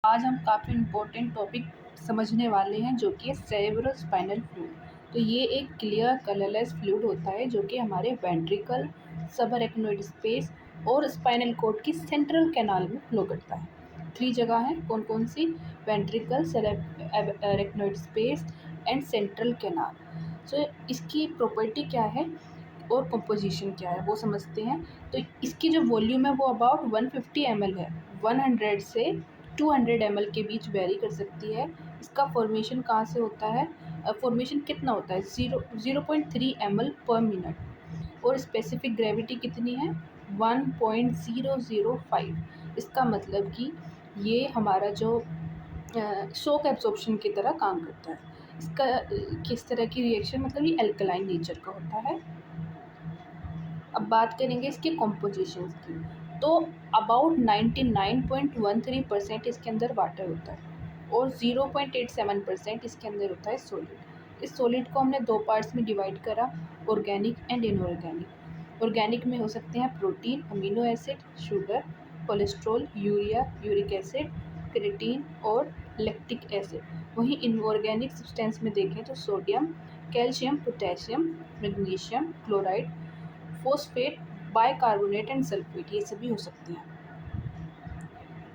आज हम काफ़ी इम्पोर्टेंट टॉपिक समझने वाले हैं जो कि है सेरेब्रोस्पाइनल फ्लूइड। तो ये एक क्लियर कलरलेस फ्लूइड होता है जो कि हमारे वेंट्रिकल, सबअरेक्नोइड स्पेस और स्पाइनल कॉर्ड की सेंट्रल कैनाल में फ्लो करता है। 3 जगह हैं, कौन कौन सी? Ventricle, subarachnoid space and central canal. So इसकी प्रॉपर्टी क्या है और कंपोजिशन क्या है वो समझते हैं। तो इसकी जो वॉल्यूम है वो अबाउट 150 ml है। 100 से 200 ml के बीच वेरी कर सकती है। इसका फॉर्मेशन कहाँ से होता है? फॉर्मेशन कितना होता है? 0.3 ml पर मिनट। और स्पेसिफिक ग्रेविटी कितनी है? 1.005। इसका मतलब कि ये हमारा जो शॉक एब्जॉर्प्शन की तरह काम करता है। इसका किस तरह की रिएक्शन, मतलब ये अल्कलाइन नेचर का होता है। अब बात करेंगे इसके कॉम्पोजिशंस की। तो अबाउट 99.13% इसके अंदर वाटर होता है और 0.87% इसके अंदर होता है सॉलिड। इस सॉलिड को हमने 2 पार्ट्स में डिवाइड करा, ऑर्गेनिक एंड इनऑर्गेनिक। ऑर्गेनिक में हो सकते हैं protein, amino acid, sugar, cholesterol, urea, uric acid, creatine और लैक्टिक एसिड। वहीं इनऑर्गेनिक सब्सटेंस में देखें तो sodium, calcium, potassium, magnesium, chloride, phosphate, bicarbonate and sulphate, ये सभी हो सकते हैं।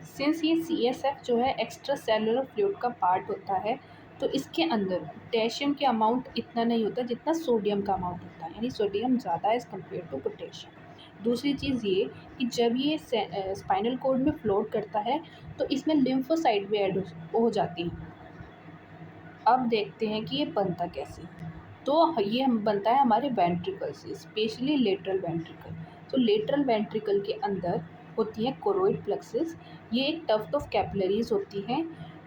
सिंस ये CSF जो है एक्स्ट्रा सेलुलर फ्लूइड का पार्ट होता है, तो इसके अंदर पोटेशियम के अमाउंट इतना नहीं होता जितना सोडियम का अमाउंट होता है, यानी सोडियम ज़्यादा है एज़ कम्पेयर टू पोटेशियम। दूसरी चीज़ ये कि जब ये स्पाइनल कॉर्ड में फ्लोट करता है तो इसमें लिम्फोसाइट भी ऐड हो जाती हैं। अब देखते हैं कि ये बनता कैसे। तो ये हम बनता है हमारे वेंट्रिकल से, स्पेशली लेटरल वेंट्रिकल। तो लेटरल वेंट्रिकल के अंदर होती है कोरोइड प्लेक्सस। ये एक टफ्ट ऑफ कैपिलरीज होती हैं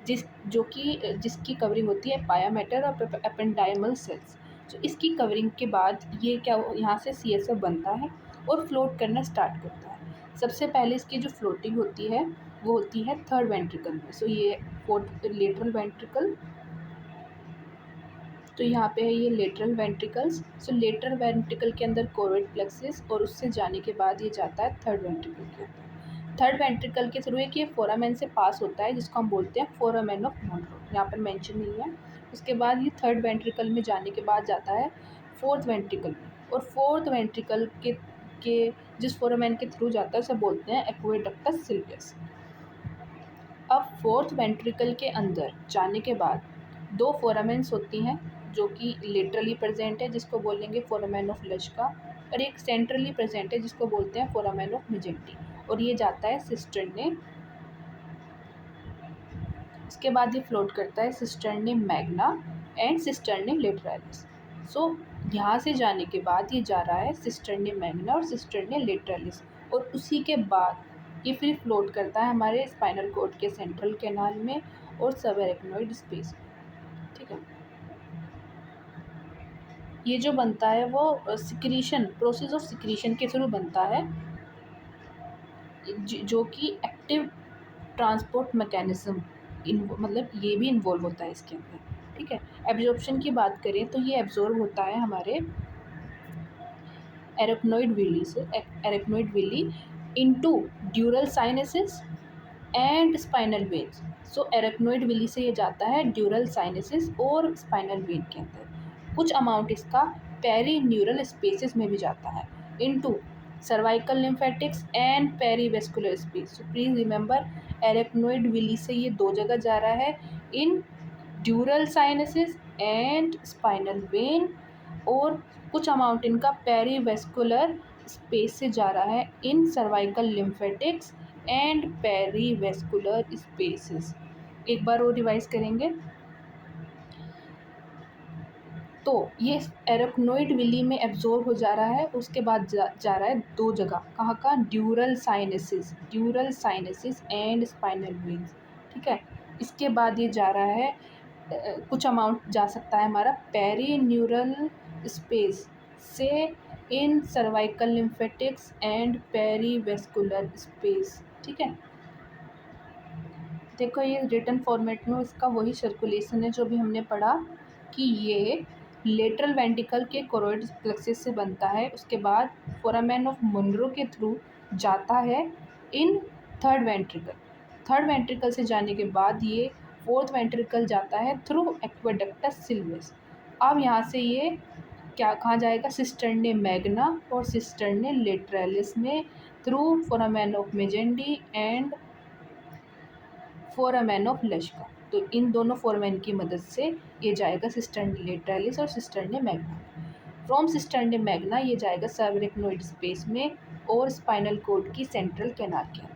जिसकी कवरिंग होती है पायामेटर और एपेंडाइमल सेल्स। तो इसकी कवरिंग के बाद ये क्या यहाँ से CSF बनता है और फ्लोट करना स्टार्ट करता है। सबसे पहले इसकी जो फ्लोटिंग होती है वो होती है थर्ड वेंट्रिकल में। सो ये फोर्थ लेटरल वेंट्रिकल, तो यहाँ पे है ये लेटरल वेंट्रिकल्स। सो लेटरल वेंट्रिकल के अंदर कोरोइड प्लेक्सस और उससे जाने के बाद ये जाता है थर्ड वेंट्रिकल के अंदर। थर्ड वेंट्रिकल के थ्रू एक ये फोरामेन से पास होता है जिसको हम बोलते हैं फोरामेन ऑफ मोनरो, यहाँ पर मेंशन नहीं है। उसके बाद ये थर्ड वेंट्रिकल में जाने के बाद जाता है फोर्थ वेंट्रिकल में, और फोर्थ वेंट्रिकल के जिस फोरामेन के थ्रू जाता है उसे बोलते हैं एक्वेडक्टस सिल्वियस। अब फोर्थ वेंट्रिकल के अंदर जाने के बाद 2 फोरामेन्स होती हैं जो कि लेटरली प्रेजेंट है जिसको बोलेंगे फोरामेन ऑफ लश्का, और एक सेंट्रली प्रेजेंट है जिसको बोलते हैं फोरामेन ऑफ मेजेंटी, और ये जाता है सिस्टर्ने। इसके बाद ये फ्लोट करता है सिस्टर्ने मैग्ना एंड सिस्टर्ने लेटरालिस। सो यहाँ से जाने के बाद ये जा रहा है सिस्टर्ने मैग्ना और सिस्टर्ने लेटरालिस, और उसी के बाद ये फिर फ्लोट करता है हमारे स्पाइनल कॉर्ड के सेंट्रल कैनाल में और सबएरेक्नोइड स्पेस में। ठीक है, ये जो बनता है वो सिक्रीशन, प्रोसेस ऑफ सिक्रीशन के थ्रू बनता है, जो कि एक्टिव ट्रांसपोर्ट मैकेनिज्म मतलब ये भी इन्वॉल्व होता है इसके अंदर। ठीक है, एब्जॉर्प्शन की बात करें तो ये एब्जॉर्ब होता है हमारे एरेक्नोइड विली से, arachnoid villi into dural sinuses and spinal veins. So arachnoid villi से ये जाता है ड्यूरल साइनसेस और स्पाइनल वेन के अंदर। कुछ अमाउंट इसका पेरी न्यूरल स्पेसेस में भी जाता है into cervical lymphatics and perivascular space. So please remember, arachnoid villi से ये 2 जगह जा रहा है, in dural sinuses and spinal vein, और कुछ अमाउंट इनका पेरीवेस्कुलर स्पेस से जा रहा है इन सर्वाइकल लिम्फेटिक्स एंड पेरीवेस्कुलर स्पेसेस। एक बार और रिवाइज करेंगे तो ये एरेक्नोइड विली में एब्जॉर्ब हो जा रहा है, उसके बाद जा रहा है 2 जगह, कहाँ का? ड्यूरल साइनसिस एंड स्पाइनल वेन्स। ठीक है, इसके बाद ये जा रहा है कुछ अमाउंट जा सकता है हमारा पेरी न्यूरल स्पेस से इन cervical lymphatics and perivascular space. ठीक है, देखो ये रिटन फॉर्मेट में इसका वही सर्कुलेशन है जो भी हमने पढ़ा कि ये लेटरल वेंट्रिकल के कोरोइड प्लेक्सस से बनता है, उसके बाद फोरामेन ऑफ मुनरो के थ्रू जाता है in third ventricle, third ventricle से जाने के बाद ये फोर्थ वेंट्रिकल जाता है थ्रू एक्वाडक्टस सिल्वस। अब यहाँ से ये क्या कहाँ जाएगा, सिस्टर्ने मैग्ना और सिस्टर्ने लेटरालिस में through foramen of Magendie and foramen of Luschka. तो इन दोनों फोरामेन की मदद से ये जाएगा सिस्टर्ने लेटरालिस और cisternae Magna. From cisternae Magna ये जाएगा सर्वरेक्नोइड स्पेस में और स्पाइनल कॉर्ड की सेंट्रल कैनाल के अंदर।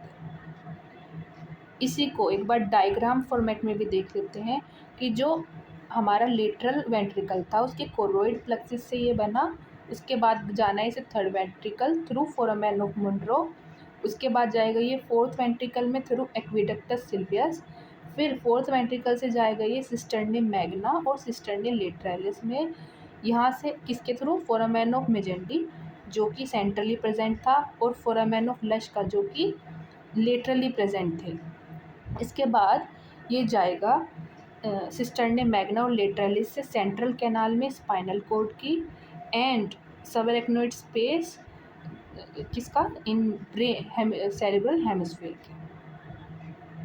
इसी को एक बार डायग्राम फॉर्मेट में भी देख लेते हैं कि जो हमारा लेटरल वेंट्रिकल था उसके कोरोइड प्लेक्सिस से ये बना, उसके बाद जाना है इसे third ventricle through foramen of Monro, उसके बाद जाएगा ये फोर्थ वेंट्रिकल में थ्रू एक्विडक्टस सिल्वियस, फिर फोर्थ वेंट्रिकल से जाएगा ये सिस्टर्ने मैग्ना और सिस्टर्ने लेटरालिस में, यहाँ से किसके थ्रू, फोरामेन ऑफ मेजेंडी जो कि सेंट्रली प्रेजेंट था और फोरामेन ऑफ लश्का जो कि लेटरली प्रेजेंट थे। इसके बाद ये जाएगा सिस्टर्ने मैग्ना और लेटरालिस से सेंट्रल कैनाल में स्पाइनल कॉर्ड की एंड सबरेक्नोइड स्पेस किसका, इन सेरेब्रल हेमिस्फीयर के।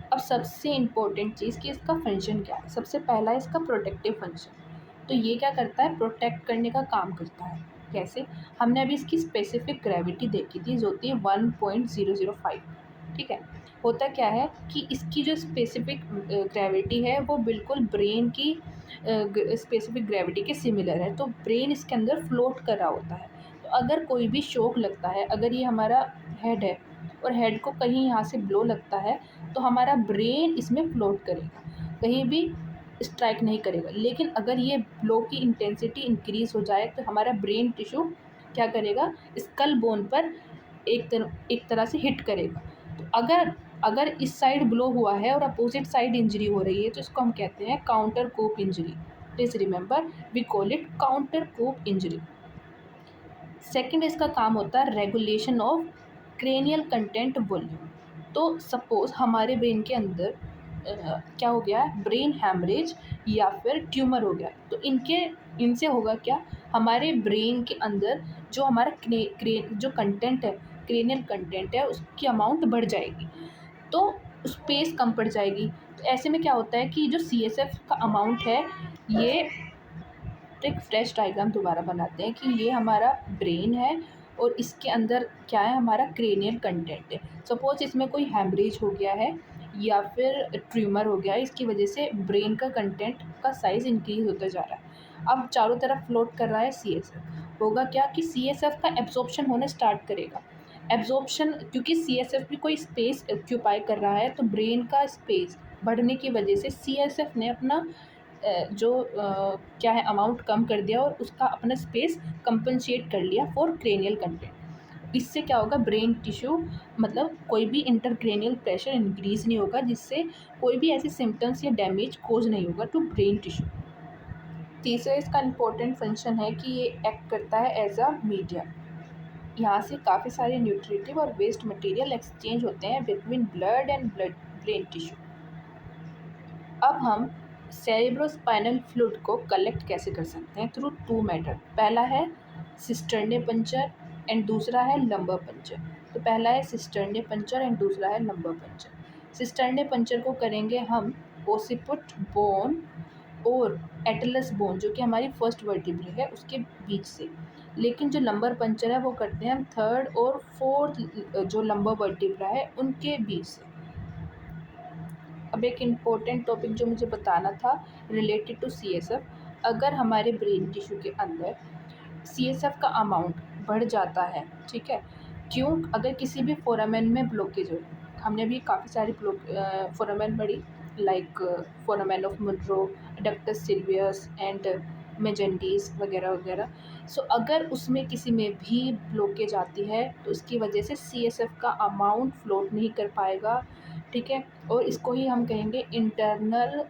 अब सबसे इम्पोर्टेंट चीज़ कि इसका फंक्शन क्या है। सबसे पहला इसका प्रोटेक्टिव फंक्शन। तो ये क्या करता है, प्रोटेक्ट करने का काम करता है। कैसे, हमने अभी इसकी स्पेसिफिक ग्रेविटी देखी थी जो होती है 1.005। ठीक है, होता क्या है कि इसकी जो स्पेसिफिक ग्रेविटी है वो बिल्कुल ब्रेन की स्पेसिफिक ग्रेविटी के सिमिलर है। तो ब्रेन इसके अंदर फ्लोट कर रहा होता है। तो अगर कोई भी शॉक लगता है, अगर ये हमारा हेड है और हेड को कहीं यहाँ से ब्लो लगता है तो हमारा ब्रेन इसमें फ्लोट करेगा, कहीं भी स्ट्राइक नहीं करेगा। लेकिन अगर ये ब्लो की इंटेंसिटी इंक्रीज़ हो जाए तो हमारा ब्रेन टिश्यू क्या करेगा, स्कल बोन पर एक तरह से हिट करेगा। तो अगर अगर इस साइड ब्लो हुआ है और अपोजिट साइड इंजरी हो रही है तो इसको हम कहते हैं counter coup injury. Please remember we call it counter coup injury. Second इसका काम होता है regulation of cranial content volume. तो सपोज़ हमारे ब्रेन के अंदर क्या हो गया है, ब्रेन हैमरेज या फिर ट्यूमर हो गया, तो इनसे होगा क्या, हमारे ब्रेन के अंदर जो हमारा जो कंटेंट है, क्रेनियल कंटेंट है, उसकी अमाउंट बढ़ जाएगी तो स्पेस कम पड़ जाएगी। तो ऐसे में क्या होता है कि जो CSF का अमाउंट है, ये तो एक फ्रेश डायग्राम दोबारा बनाते हैं कि ये हमारा ब्रेन है और इसके अंदर क्या है, हमारा क्रेनियल कंटेंट है। सपोज इसमें कोई हेमरेज हो गया है या फिर ट्यूमर हो गया है, इसकी वजह से ब्रेन का कंटेंट का साइज़ इंक्रीज होता जा रहा है। अब चारों तरफ फ्लोट कर रहा है CSF, होगा क्या कि CSF का एब्जॉर्प्शन होना स्टार्ट करेगा। एब्जॉर्प्शन, क्योंकि CSF भी कोई स्पेस ऑक्यूपाई कर रहा है, तो ब्रेन का स्पेस बढ़ने की वजह से CSF ने अपना क्या है अमाउंट कम कर दिया और उसका अपना स्पेस कंपनसेट कर लिया फॉर क्रेनियल कंटेंट। इससे क्या होगा, ब्रेन टिश्यू मतलब कोई भी इंटरक्रेनियल प्रेशर इंक्रीज़ नहीं होगा, जिससे कोई भी ऐसे सिम्टम्स या डैमेज कोज नहीं होगा टू ब्रेन टिश्यू। तीसरा इसका इम्पोर्टेंट फंक्शन है कि ये एक्ट करता है एज अ मीडिया। यहाँ से काफ़ी सारे न्यूट्रिटिव और वेस्ट मटेरियल एक्सचेंज होते हैं between blood and brain tissue. अब हम सेरेब्रोस्पाइनल फ्लूइड को कलेक्ट कैसे कर सकते हैं, थ्रू 2 मेथड। पहला है सिस्टर्ने पंचर एंड दूसरा है लंबर पंचर। तो पहला है सिस्टर्ने पंचर एंड दूसरा है लंबर पंचर। सिस्टर्ने पंचर को करेंगे हम ओसिपुट बोन और एटलस बोन जो कि हमारी फर्स्ट वर्टिब्रे है उसके बीच से। लेकिन जो लंबर पंचर है वो करते हैं हम थर्ड और फोर्थ जो लंबर वर्टिब्रा है उनके बीच से। अब एक इम्पोर्टेंट टॉपिक जो मुझे बताना था रिलेटेड टू CSF, अगर हमारे ब्रेन टिश्यू के अंदर CSF का अमाउंट बढ़ जाता है, ठीक है, क्यों, अगर किसी भी फोरामेन में ब्लॉकेज हो, हमने भी काफ़ी सारी फोरामेन पढ़ी like foramen of Monro, ductus Sylvius and Magendie's वगैरह वगैरह। सो अगर उसमें किसी में भी ब्लॉकेज आती है तो उसकी वजह से CSF का अमाउंट फ्लोट नहीं कर पाएगा, ठीक है, और इसको ही हम कहेंगे इंटरनल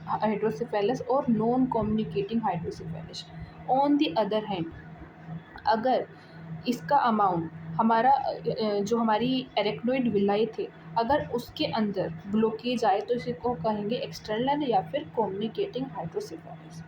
हाइड्रोसेफेलस और non communicating hydrocephalus. On the other hand, अगर इसका अमाउंट हमारा जो हमारी एरेक्नोइड विलाई थे, अगर उसके अंदर ब्लॉकेज आए तो इसी को कहेंगे एक्सटर्नल या फिर कम्युनिकेटिंग हाइड्रोसेफेलस।